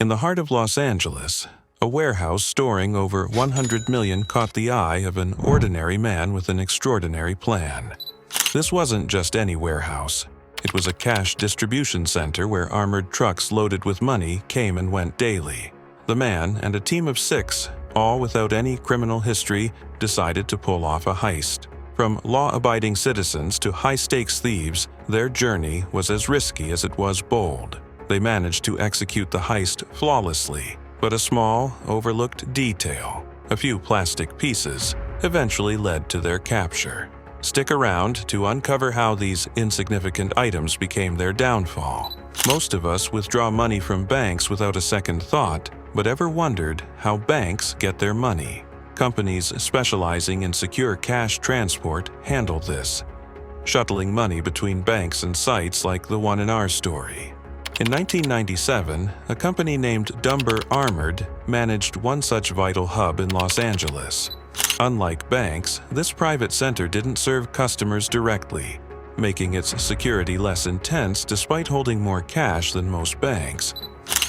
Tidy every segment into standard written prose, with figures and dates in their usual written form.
In the heart of Los Angeles, a warehouse storing over 100 million caught the eye of an ordinary man with an extraordinary plan. This wasn't just any warehouse. It was a cash distribution center where armored trucks loaded with money came and went daily. The man and a team of 6, all without any criminal history, decided to pull off a heist. From law-abiding citizens to high-stakes thieves, their journey was as risky as it was bold. They managed to execute the heist flawlessly, but a small, overlooked detail, a few plastic pieces, eventually led to their capture. Stick around to uncover how these insignificant items became their downfall. Most of us withdraw money from banks without a second thought, but ever wondered how banks get their money? Companies specializing in secure cash transport handle this, shuttling money between banks and sites like the one in our story. In 1997, a company named Dumber Armored managed one such vital hub in Los Angeles. Unlike banks, this private center didn't serve customers directly, making its security less intense despite holding more cash than most banks.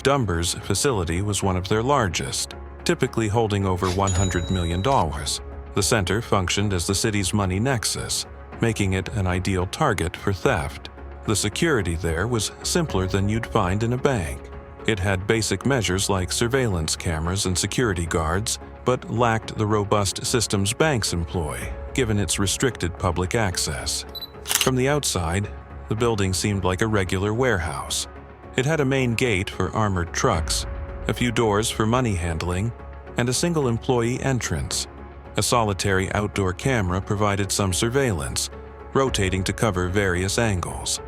Dumber's facility was one of their largest, typically holding over $100 million. The center functioned as the city's money nexus, making it an ideal target for theft. The security there was simpler than you'd find in a bank. It had basic measures like surveillance cameras and security guards, but lacked the robust systems banks employ, given its restricted public access. From the outside, the building seemed like a regular warehouse. It had a main gate for armored trucks, a few doors for money handling, and a single employee entrance. A solitary outdoor camera provided some surveillance, rotating to cover various angles.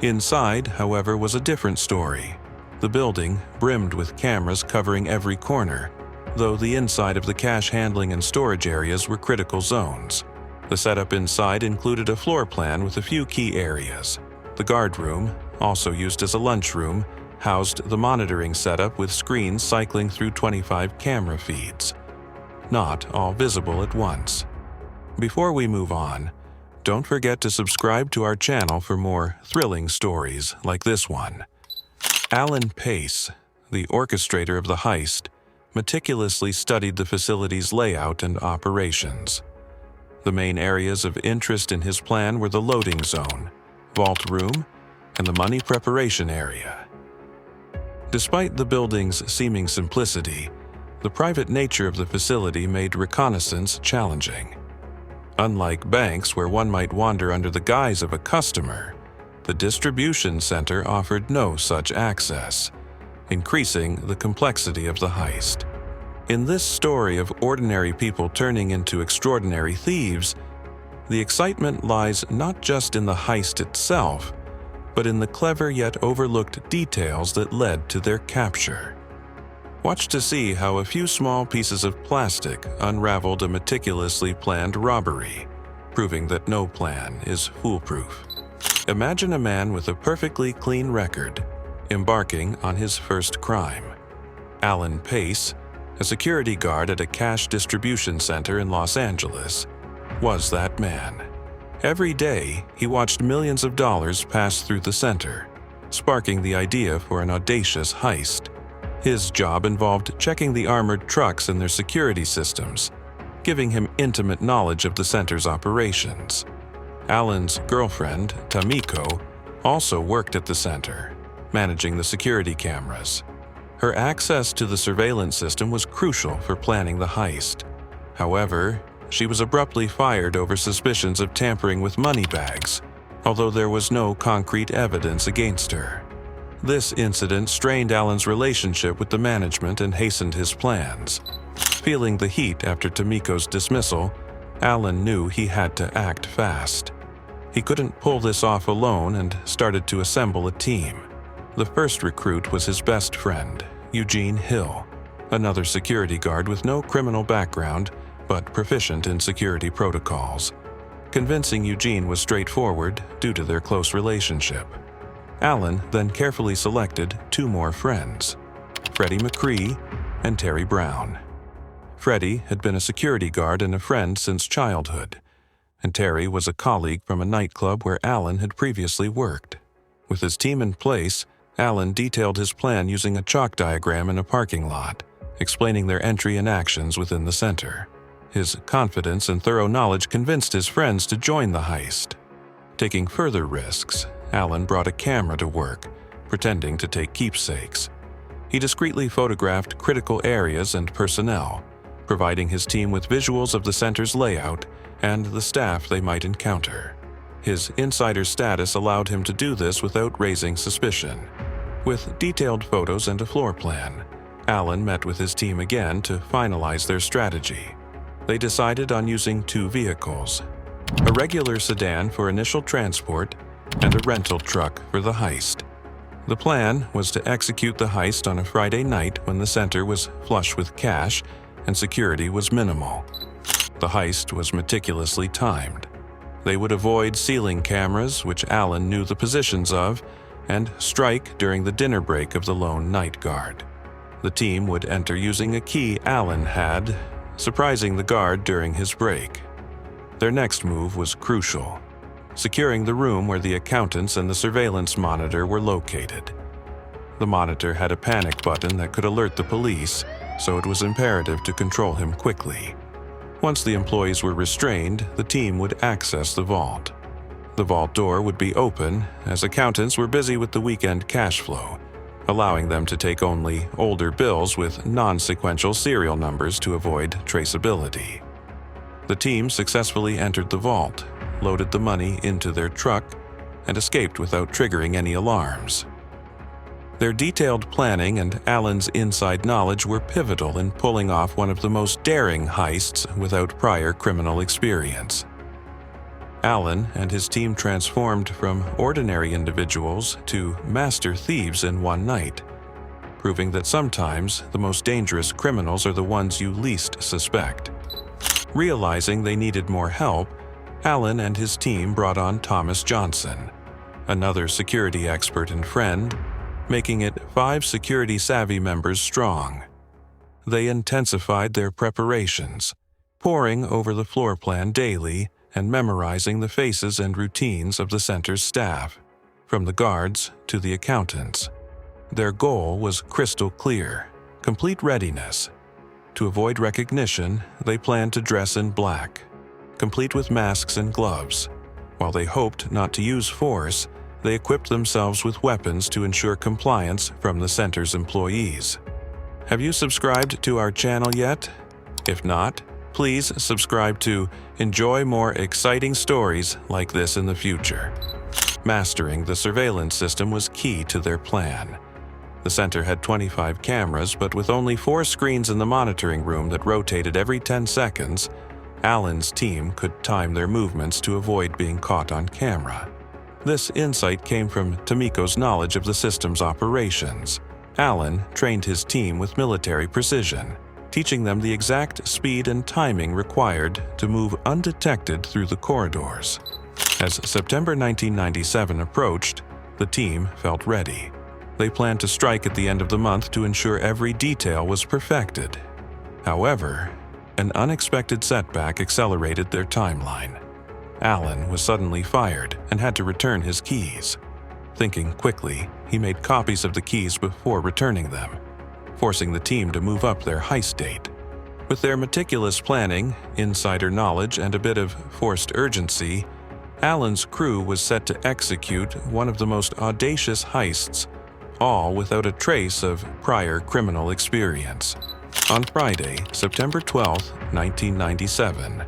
Inside, however, was a different story. The building brimmed with cameras covering every corner, though the inside of the cash handling and storage areas were critical zones. The setup inside included a floor plan with a few key areas. The guard room, also used as a lunchroom, housed the monitoring setup with screens cycling through 25 camera feeds, not all visible at once. Before we move on, don't forget to subscribe to our channel for more thrilling stories like this one. Alan Pace, the orchestrator of the heist, meticulously studied the facility's layout and operations. The main areas of interest in his plan were the loading zone, vault room, and the money preparation area. Despite the building's seeming simplicity, the private nature of the facility made reconnaissance challenging. Unlike banks where one might wander under the guise of a customer, the distribution center offered no such access, increasing the complexity of the heist. In this story of ordinary people turning into extraordinary thieves, the excitement lies not just in the heist itself, but in the clever yet overlooked details that led to their capture. Watch to see how a few small pieces of plastic unraveled a meticulously planned robbery, proving that no plan is foolproof. Imagine a man with a perfectly clean record, embarking on his first crime. Alan Pace, a security guard at a cash distribution center in Los Angeles, was that man. Every day, he watched millions of dollars pass through the center, sparking the idea for an audacious heist. His job involved checking the armored trucks and their security systems, giving him intimate knowledge of the center's operations. Alan's girlfriend, Tamiko, also worked at the center, managing the security cameras. Her access to the surveillance system was crucial for planning the heist. However, she was abruptly fired over suspicions of tampering with money bags, although there was no concrete evidence against her. This incident strained Alan's relationship with the management and hastened his plans. Feeling the heat after Tamiko's dismissal, Alan knew he had to act fast. He couldn't pull this off alone and started to assemble a team. The first recruit was his best friend, Eugene Hill, another security guard with no criminal background but proficient in security protocols. Convincing Eugene was straightforward due to their close relationship. Alan then carefully selected 2 more friends, Freddie McCree and Terry Brown. Freddie had been a security guard and a friend since childhood, and Terry was a colleague from a nightclub where Alan had previously worked. With his team in place, Allen detailed his plan using a chalk diagram in a parking lot, explaining their entry and actions within the center. His confidence and thorough knowledge convinced his friends to join the heist. Taking further risks, Allen brought a camera to work, pretending to take keepsakes. He discreetly photographed critical areas and personnel, providing his team with visuals of the center's layout and the staff they might encounter. His insider status allowed him to do this without raising suspicion. With detailed photos and a floor plan, Allen met with his team again to finalize their strategy. They decided on using 2 vehicles, a regular sedan for initial transport and a rental truck for the heist. The plan was to execute the heist on a Friday night when the center was flush with cash and security was minimal. The heist was meticulously timed. They would avoid ceiling cameras, which Allen knew the positions of, and strike during the dinner break of the lone night guard. The team would enter using a key Allen had, surprising the guard during his break. Their next move was crucial, securing the room where the accountants and the surveillance monitor were located. The monitor had a panic button that could alert the police, so it was imperative to control him quickly. Once the employees were restrained, the team would access the vault. The vault door would be open, as accountants were busy with the weekend cash flow, allowing them to take only older bills with non-sequential serial numbers to avoid traceability. The team successfully entered the vault, loaded the money into their truck, and escaped without triggering any alarms. Their detailed planning and Allen's inside knowledge were pivotal in pulling off one of the most daring heists without prior criminal experience. Allen and his team transformed from ordinary individuals to master thieves in one night, proving that sometimes the most dangerous criminals are the ones you least suspect. Realizing they needed more help, Allen and his team brought on Thomas Johnson, another security expert and friend, making it 5 security-savvy members strong. They intensified their preparations, poring over the floor plan daily and memorizing the faces and routines of the center's staff, from the guards to the accountants. Their goal was crystal clear: complete readiness. To avoid recognition, they planned to dress in black, complete with masks and gloves. While they hoped not to use force, they equipped themselves with weapons to ensure compliance from the center's employees. Have you subscribed to our channel yet? If not, please subscribe to enjoy more exciting stories like this in the future. Mastering the surveillance system was key to their plan. The center had 25 cameras, but with only 4 screens in the monitoring room that rotated every 10 seconds, Allen's team could time their movements to avoid being caught on camera. This insight came from Tomiko's knowledge of the system's operations. Allen trained his team with military precision, teaching them the exact speed and timing required to move undetected through the corridors. As September 1997 approached, the team felt ready. They planned to strike at the end of the month to ensure every detail was perfected. However, an unexpected setback accelerated their timeline. Allen was suddenly fired and had to return his keys. Thinking quickly, he made copies of the keys before returning them, forcing the team to move up their heist date. With their meticulous planning, insider knowledge, and a bit of forced urgency, Allen's crew was set to execute one of the most audacious heists, all without a trace of prior criminal experience. On Friday, September 12, 1997,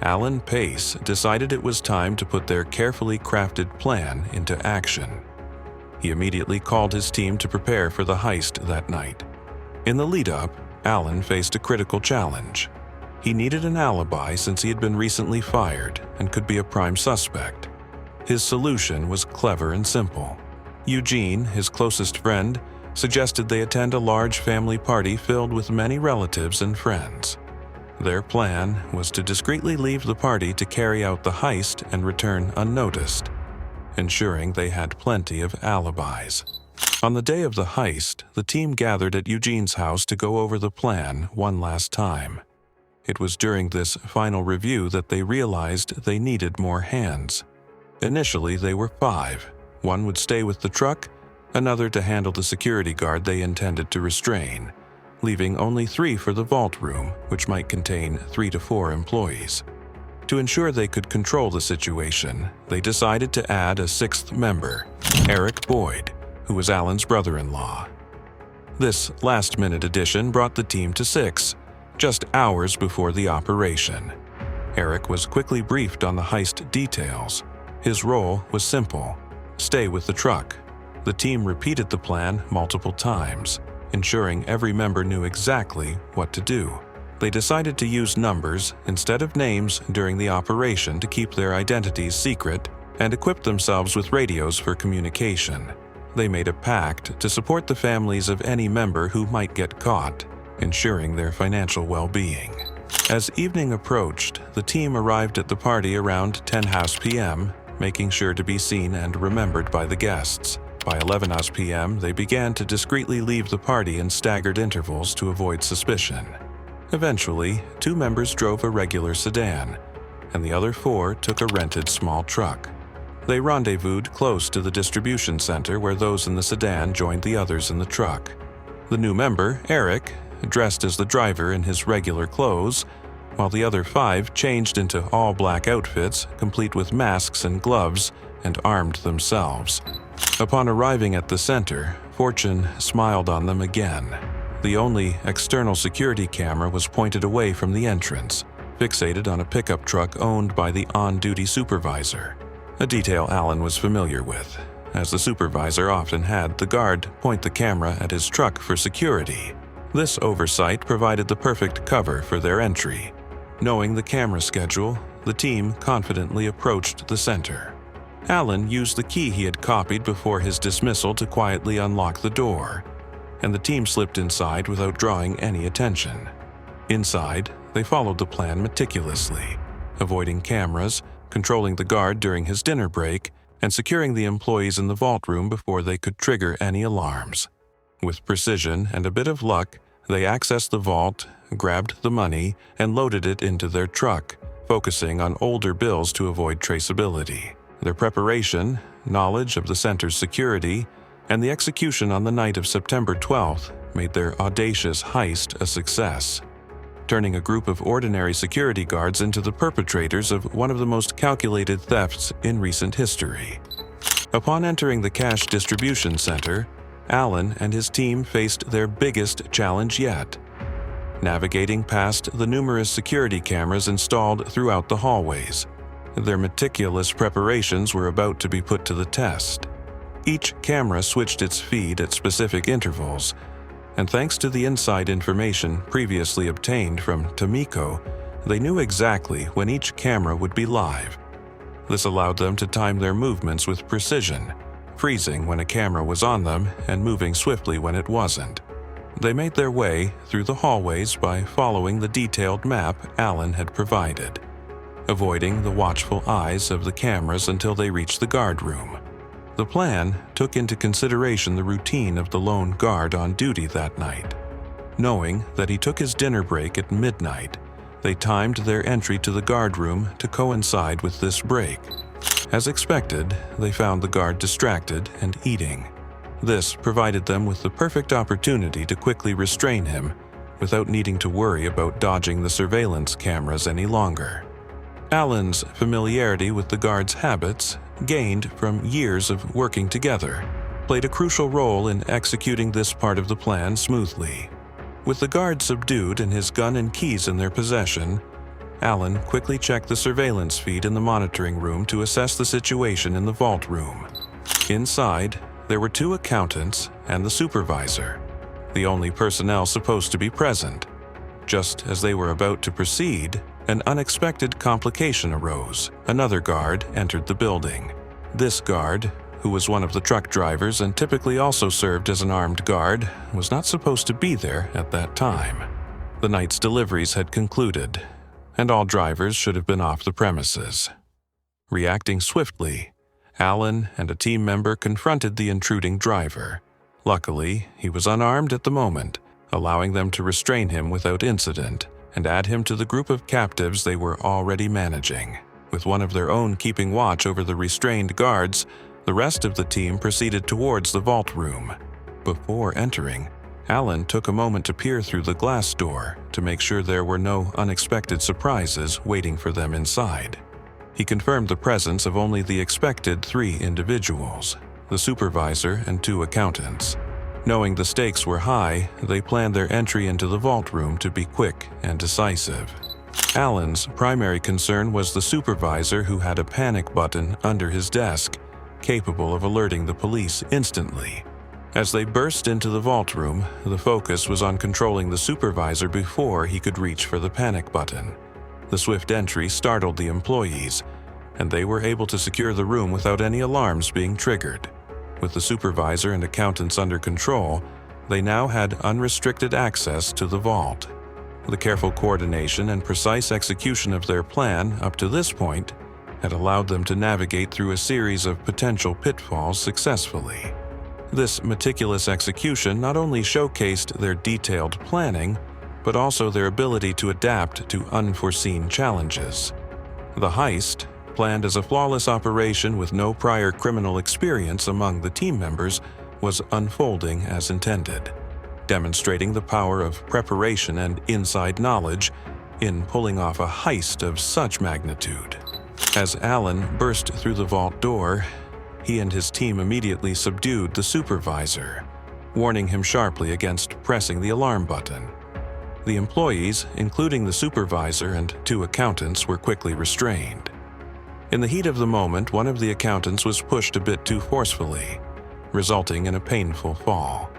Allen Pace decided it was time to put their carefully crafted plan into action. He immediately called his team to prepare for the heist that night. In the lead-up, Allen faced a critical challenge. He needed an alibi since he had been recently fired and could be a prime suspect. His solution was clever and simple. Eugene, his closest friend, suggested they attend a large family party filled with many relatives and friends. Their plan was to discreetly leave the party to carry out the heist and return unnoticed, ensuring they had plenty of alibis. On the day of the heist, the team gathered at Eugene's house to go over the plan one last time. It was during this final review that they realized they needed more hands. Initially, they were 5. One would stay with the truck, another to handle the security guard they intended to restrain, leaving only 3 for the vault room, which might contain 3 to 4 employees. To ensure they could control the situation, they decided to add a 6th member, Eric Boyd, who was Alan's brother-in-law. This last-minute addition brought the team to 6, just hours before the operation. Eric was quickly briefed on the heist details. His role was simple: stay with the truck. The team repeated the plan multiple times, ensuring every member knew exactly what to do. They decided to use numbers instead of names during the operation to keep their identities secret and equipped themselves with radios for communication. They made a pact to support the families of any member who might get caught, ensuring their financial well-being. As evening approached, the team arrived at the party around 10 p.m., making sure to be seen and remembered by the guests. By 11 p.m., they began to discreetly leave the party in staggered intervals to avoid suspicion. Eventually, 2 members drove a regular sedan, and the other 4 took a rented small truck. They rendezvoused close to the distribution center where those in the sedan joined the others in the truck. The new member, Eric, dressed as the driver in his regular clothes, while the other 5 changed into all-black outfits, complete with masks and gloves, and armed themselves. Upon arriving at the center, fortune smiled on them again. The only external security camera was pointed away from the entrance, fixated on a pickup truck owned by the on-duty supervisor, a detail Alan was familiar with, as the supervisor often had the guard point the camera at his truck for security. This oversight provided the perfect cover for their entry. Knowing the camera schedule, the team confidently approached the center. Alan used the key he had copied before his dismissal to quietly unlock the door, and the team slipped inside without drawing any attention. Inside, they followed the plan meticulously, avoiding cameras, controlling the guard during his dinner break, and securing the employees in the vault room before they could trigger any alarms. With precision and a bit of luck, they accessed the vault, grabbed the money, and loaded it into their truck, focusing on older bills to avoid traceability. Their preparation, knowledge of the center's security, and the execution on the night of September 12th made their audacious heist a success, turning a group of ordinary security guards into the perpetrators of one of the most calculated thefts in recent history. Upon entering the cash distribution center, Alan and his team faced their biggest challenge yet: navigating past the numerous security cameras installed throughout the hallways. Their meticulous preparations were about to be put to the test. Each camera switched its feed at specific intervals, and thanks to the inside information previously obtained from Tomiko, they knew exactly when each camera would be live. This allowed them to time their movements with precision, freezing when a camera was on them and moving swiftly when it wasn't. They made their way through the hallways by following the detailed map Alan had provided, avoiding the watchful eyes of the cameras until they reached the guard room. The plan took into consideration the routine of the lone guard on duty that night. Knowing that he took his dinner break at midnight, they timed their entry to the guard room to coincide with this break. As expected, they found the guard distracted and eating. This provided them with the perfect opportunity to quickly restrain him without needing to worry about dodging the surveillance cameras any longer. Alan's familiarity with the guard's habits, gained from years of working together, played a crucial role in executing this part of the plan smoothly. With the guard subdued and his gun and keys in their possession, Alan quickly checked the surveillance feed in the monitoring room to assess the situation in the vault room. Inside, there were 2 accountants and the supervisor, the only personnel supposed to be present. Just as they were about to proceed, an unexpected complication arose. Another guard entered the building. This guard, who was one of the truck drivers and typically also served as an armed guard, was not supposed to be there at that time. The night's deliveries had concluded, and all drivers should have been off the premises. Reacting swiftly, Alan and a team member confronted the intruding driver. Luckily, he was unarmed at the moment, allowing them to restrain him without incident and add him to the group of captives they were already managing. With one of their own keeping watch over the restrained guards, The rest of the team proceeded towards the vault room. Before entering, Alan took a moment to peer through the glass door to make sure there were no unexpected surprises waiting for them inside. He confirmed the presence of only the expected 3 individuals, the supervisor and 2 accountants. Knowing the stakes were high, they planned their entry into the vault room to be quick and decisive. Alan's primary concern was the supervisor, who had a panic button under his desk, capable of alerting the police instantly. As they burst into the vault room, the focus was on controlling the supervisor before he could reach for the panic button. The swift entry startled the employees, and they were able to secure the room without any alarms being triggered. With the supervisor and accountants under control, they now had unrestricted access to the vault. The careful coordination and precise execution of their plan up to this point had allowed them to navigate through a series of potential pitfalls successfully. This meticulous execution not only showcased their detailed planning, but also their ability to adapt to unforeseen challenges. The heist, planned as a flawless operation with no prior criminal experience among the team members, was unfolding as intended, demonstrating the power of preparation and inside knowledge in pulling off a heist of such magnitude. As Alan burst through the vault door, he and his team immediately subdued the supervisor, warning him sharply against pressing the alarm button. The employees, including the supervisor and 2 accountants, were quickly restrained. In the heat of the moment, one of the accountants was pushed a bit too forcefully, resulting in a painful fall.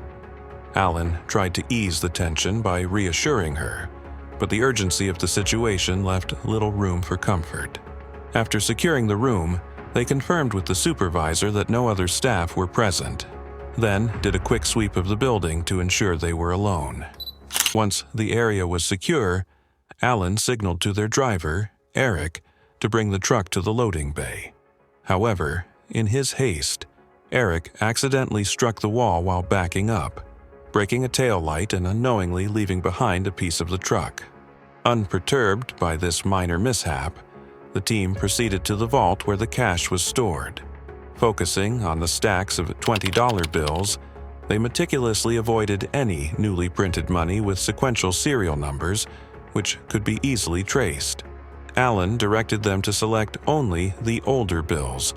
Alan tried to ease the tension by reassuring her, but the urgency of the situation left little room for comfort. After securing the room, they confirmed with the supervisor that no other staff were present, then did a quick sweep of the building to ensure they were alone. Once the area was secure, Alan signaled to their driver, Eric, to bring the truck to the loading bay. However, in his haste, Eric accidentally struck the wall while backing up, breaking a taillight and unknowingly leaving behind a piece of the truck. Unperturbed by this minor mishap, the team proceeded to the vault where the cash was stored. Focusing on the stacks of $20 bills, they meticulously avoided any newly printed money with sequential serial numbers, which could be easily traced. Alan directed them to select only the older bills,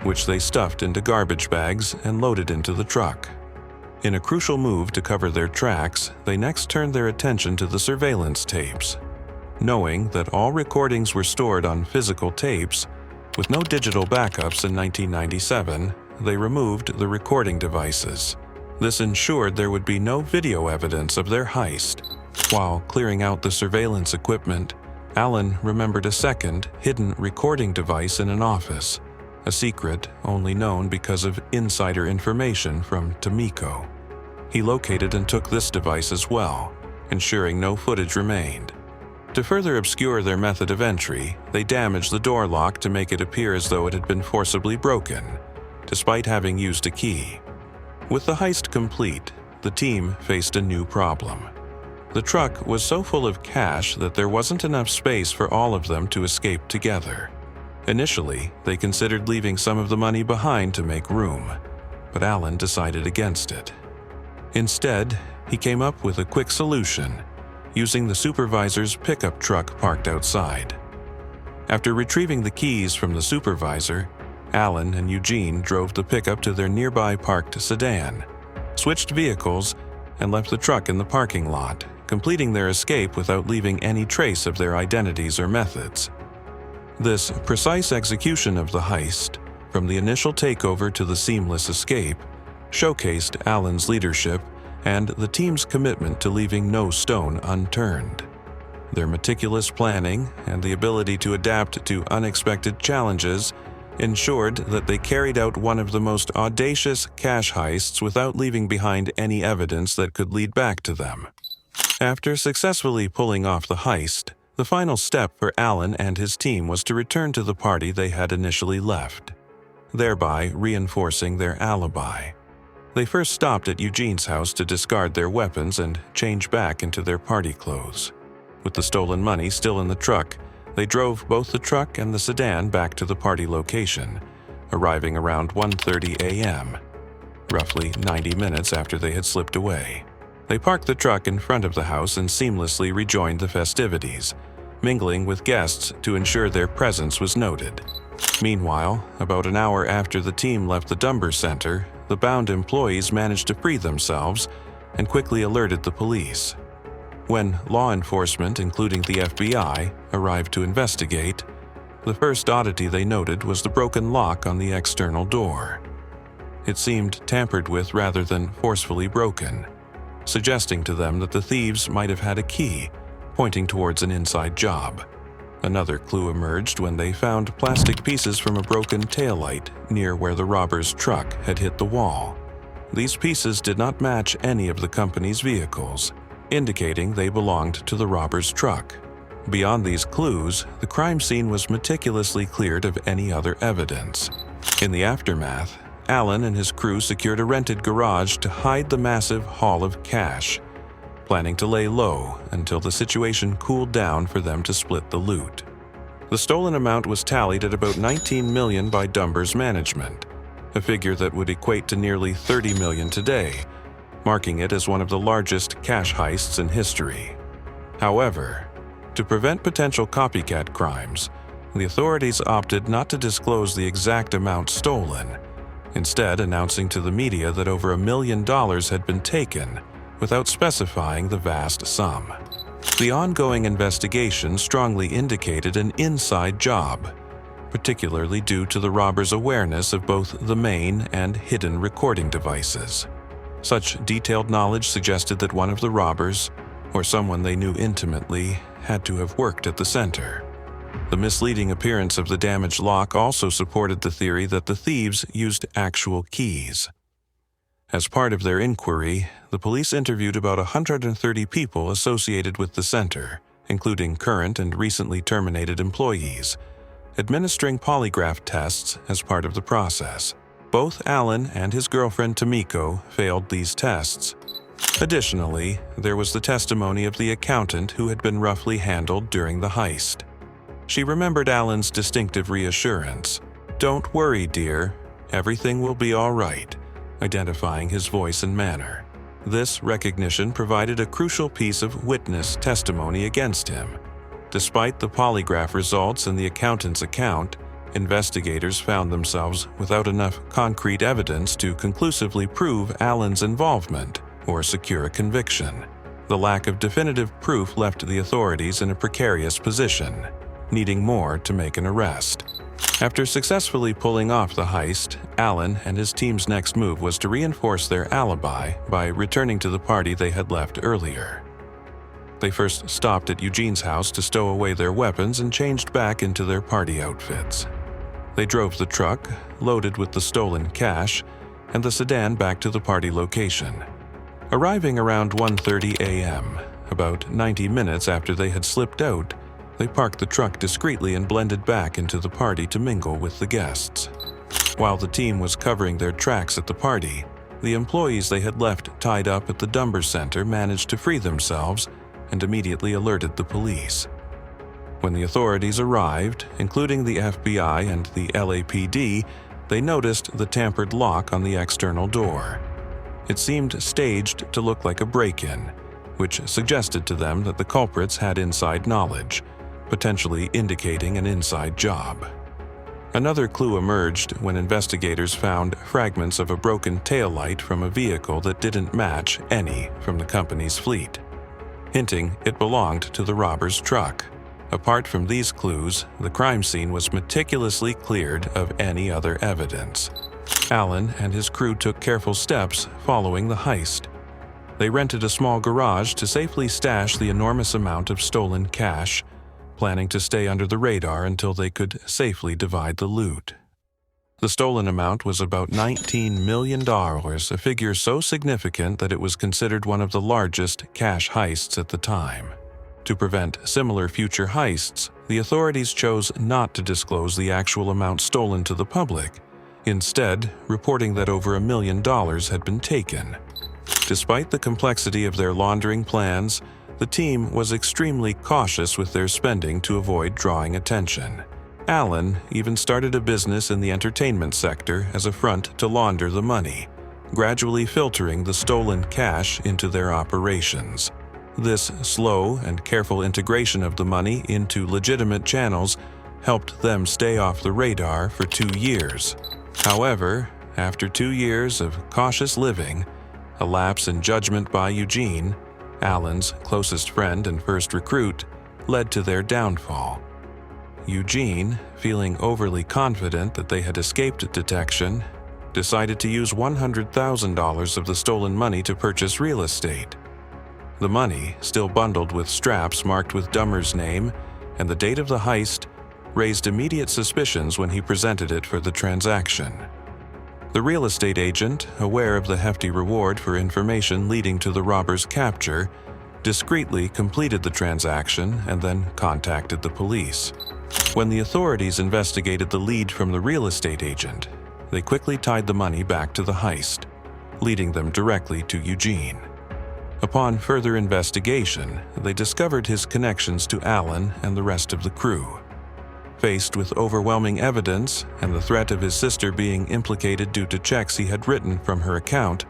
which they stuffed into garbage bags and loaded into the truck. In a crucial move to cover their tracks, they next turned their attention to the surveillance tapes. Knowing that all recordings were stored on physical tapes, with no digital backups in 1997, they removed the recording devices. This ensured there would be no video evidence of their heist. While clearing out the surveillance equipment, Alan remembered a second, hidden recording device in an office, a secret only known because of insider information from Tomiko. He located and took this device as well, ensuring no footage remained. To further obscure their method of entry, they damaged the door lock to make it appear as though it had been forcibly broken, despite having used a key. With the heist complete, the team faced a new problem. The truck was so full of cash that there wasn't enough space for all of them to escape together. Initially, they considered leaving some of the money behind to make room, but Alan decided against it. Instead, he came up with a quick solution, using the supervisor's pickup truck parked outside. After retrieving the keys from the supervisor, Alan and Eugene drove the pickup to their nearby parked sedan, switched vehicles, and left the truck in the parking lot, completing their escape without leaving any trace of their identities or methods. This precise execution of the heist, from the initial takeover to the seamless escape, showcased Alan's leadership and the team's commitment to leaving no stone unturned. Their meticulous planning and the ability to adapt to unexpected challenges ensured that they carried out one of the most audacious cash heists without leaving behind any evidence that could lead back to them. After successfully pulling off the heist, the final step for Alan and his team was to return to the party they had initially left, thereby reinforcing their alibi. They first stopped at Eugene's house to discard their weapons and change back into their party clothes. With the stolen money still in the truck, they drove both the truck and the sedan back to the party location, arriving around 1:30 a.m., roughly 90 minutes after they had slipped away. They parked the truck in front of the house and seamlessly rejoined the festivities, mingling with guests to ensure their presence was noted. Meanwhile, about an hour after the team left the Dunbar Center, the bound employees managed to free themselves and quickly alerted the police. When law enforcement, including the FBI, arrived to investigate, the first oddity they noted was the broken lock on the external door. It seemed tampered with rather than forcefully broken, suggesting to them that the thieves might have had a key, pointing towards an inside job. Another clue emerged when they found plastic pieces from a broken taillight near where the robbers' truck had hit the wall. These pieces did not match any of the company's vehicles, indicating they belonged to the robbers' truck. Beyond these clues, the crime scene was meticulously cleared of any other evidence. In the aftermath, Allen and his crew secured a rented garage to hide the massive haul of cash, planning to lay low until the situation cooled down for them to split the loot. The stolen amount was tallied at about $19 million by Dunbar's management, a figure that would equate to nearly $30 million today, marking it as one of the largest cash heists in history. However, to prevent potential copycat crimes, the authorities opted not to disclose the exact amount stolen, instead announcing to the media that over $1 million had been taken, without specifying the vast sum. The ongoing investigation strongly indicated an inside job, particularly due to the robbers' awareness of both the main and hidden recording devices. Such detailed knowledge suggested that one of the robbers, or someone they knew intimately, had to have worked at the center. The misleading appearance of the damaged lock also supported the theory that the thieves used actual keys. As part of their inquiry, the police interviewed about 130 people associated with the center, including current and recently terminated employees, administering polygraph tests as part of the process. Both Allen and his girlfriend Tomiko failed these tests. Additionally, there was the testimony of the accountant who had been roughly handled during the heist. She remembered Allen's distinctive reassurance, "Don't worry, dear, everything will be all right," identifying his voice and manner. This recognition provided a crucial piece of witness testimony against him. Despite the polygraph results and the accountant's account, investigators found themselves without enough concrete evidence to conclusively prove Allen's involvement or secure a conviction. The lack of definitive proof left the authorities in a precarious position, needing more to make an arrest. After successfully pulling off the heist, Allen and his team's next move was to reinforce their alibi by returning to the party they had left earlier. They first stopped at Eugene's house to stow away their weapons and changed back into their party outfits. They drove the truck, loaded with the stolen cash, and the sedan back to the party location. Arriving around 1:30 a.m., about 90 minutes after they had slipped out, they parked the truck discreetly and blended back into the party to mingle with the guests. While the team was covering their tracks at the party, the employees they had left tied up at the Dunbar Center managed to free themselves and immediately alerted the police. When the authorities arrived, including the FBI and the LAPD, they noticed the tampered lock on the external door. It seemed staged to look like a break-in, which suggested to them that the culprits had inside knowledge, potentially indicating an inside job. Another clue emerged when investigators found fragments of a broken taillight from a vehicle that didn't match any from the company's fleet, hinting it belonged to the robbers' truck. Apart from these clues, the crime scene was meticulously cleared of any other evidence. Allen and his crew took careful steps following the heist. They rented a small garage to safely stash the enormous amount of stolen cash, planning to stay under the radar until they could safely divide the loot. The stolen amount was about $19 million, a figure so significant that it was considered one of the largest cash heists at the time. To prevent similar future heists, the authorities chose not to disclose the actual amount stolen to the public, instead reporting that over $1 million had been taken. Despite the complexity of their laundering plans, the team was extremely cautious with their spending to avoid drawing attention. Alan even started a business in the entertainment sector as a front to launder the money, gradually filtering the stolen cash into their operations. This slow and careful integration of the money into legitimate channels helped them stay off the radar for 2 years. However, after 2 years of cautious living, a lapse in judgment by Eugene, Alan's closest friend and first recruit, led to their downfall. Eugene, feeling overly confident that they had escaped detection, decided to use $100,000 of the stolen money to purchase real estate. The money, still bundled with straps marked with Dummer's name and the date of the heist, raised immediate suspicions when he presented it for the transaction. The real estate agent, aware of the hefty reward for information leading to the robber's capture, discreetly completed the transaction and then contacted the police. When the authorities investigated the lead from the real estate agent, they quickly tied the money back to the heist, leading them directly to Eugene. Upon further investigation, they discovered his connections to Alan and the rest of the crew. Faced with overwhelming evidence and the threat of his sister being implicated due to checks he had written from her account,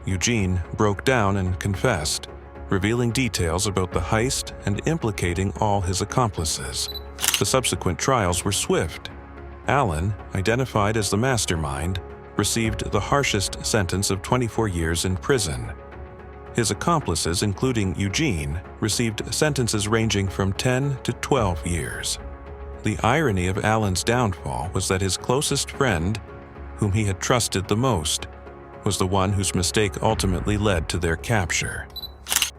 Eugene broke down and confessed, revealing details about the heist and implicating all his accomplices. The subsequent trials were swift. Alan, identified as the mastermind, received the harshest sentence of 24 years in prison. His accomplices, including Eugene, received sentences ranging from 10 to 12 years. The irony of Alan's downfall was that his closest friend, whom he had trusted the most, was the one whose mistake ultimately led to their capture.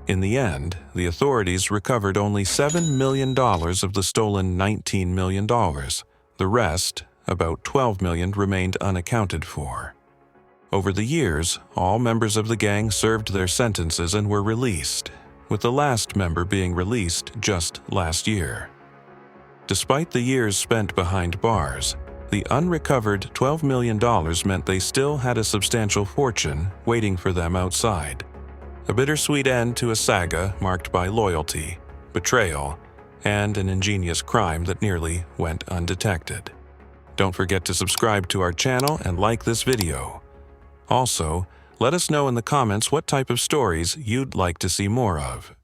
In the end, the authorities recovered only $7 million of the stolen $19 million. The rest, about $12 million, remained unaccounted for. Over the years, all members of the gang served their sentences and were released, with the last member being released just last year. Despite the years spent behind bars, the unrecovered $12 million meant they still had a substantial fortune waiting for them outside. A bittersweet end to a saga marked by loyalty, betrayal, and an ingenious crime that nearly went undetected. Don't forget to subscribe to our channel and like this video. Also, let us know in the comments what type of stories you'd like to see more of.